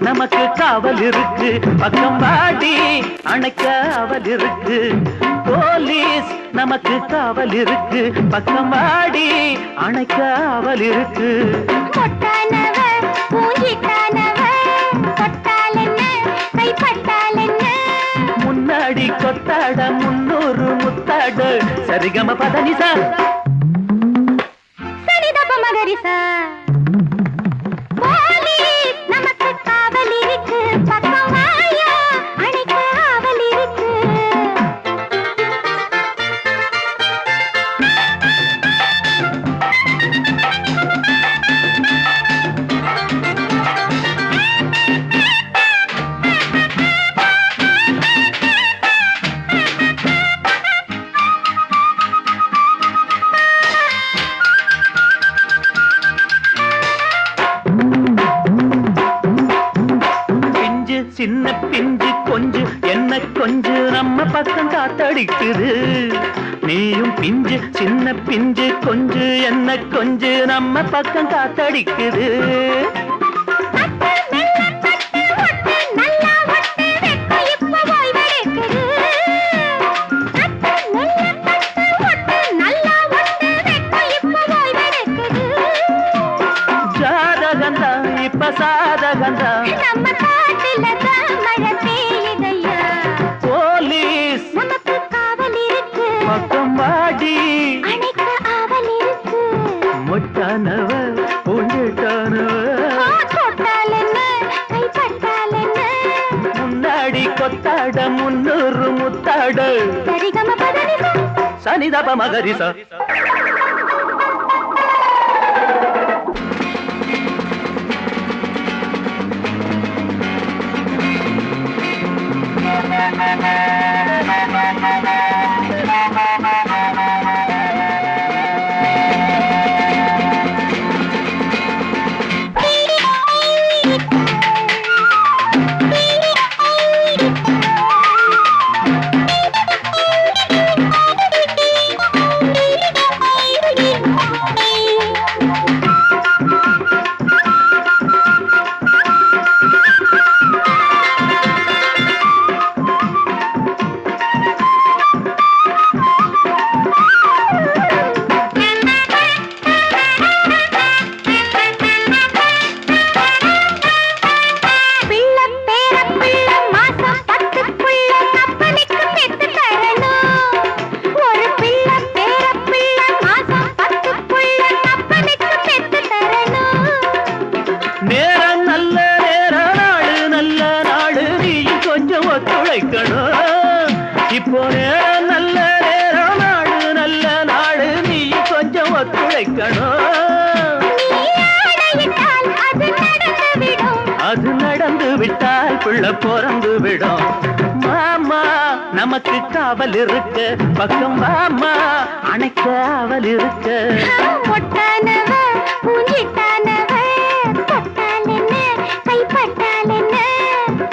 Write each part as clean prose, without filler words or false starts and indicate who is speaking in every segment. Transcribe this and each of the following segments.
Speaker 1: நமக்கு காவல் இருக்கு, பக்கம் வாடி அணைக்க அவல் இருக்கு. போலீஸ் நமக்கு காவல் இருக்கு, பக்கம் வாடி அணைக்க அவல் இருக்கு. முன்னாடி கொத்தாட 300 முத்தாட சரிகம பதனிசா
Speaker 2: சரிதப மகரிசா.
Speaker 1: சின்ன பிஞ்சு கொஞ்சு என்ன கொஞ்சு நம்ம பக்கம் காத்தடிக்குது. நீயும் பிஞ்சு சின்ன பிஞ்சு கொஞ்சு என்ன கொஞ்சு நம்ம பக்கம் காத்தடிக்குது. ஜாதகந்தா இப்ப சாதகந்தா முட்டானவ பூஞ்சிட்டானவ முன்னாடி கொத்தாட 300 முத்தாட சனிதப மகரிசா. இப்போ நல்ல நேரம் நாடு நல்ல நாடு நீ கொஞ்சம் ஒத்துழைக்கணும். அது நடந்து விட்டால் பிள்ளை பிறந்து விடும். மாமா நமக்கு காவல் இருக்கு, பக்கம் வாமா அணைக்க அவல் இருக்கு.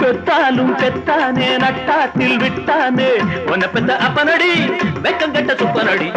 Speaker 1: பெத்தாலும் பெத்தானே நட்டாத்தில் விட்டானே உன்னை பெத்த அப்பனடி வெக்கம் கட்ட சுப்பனடி.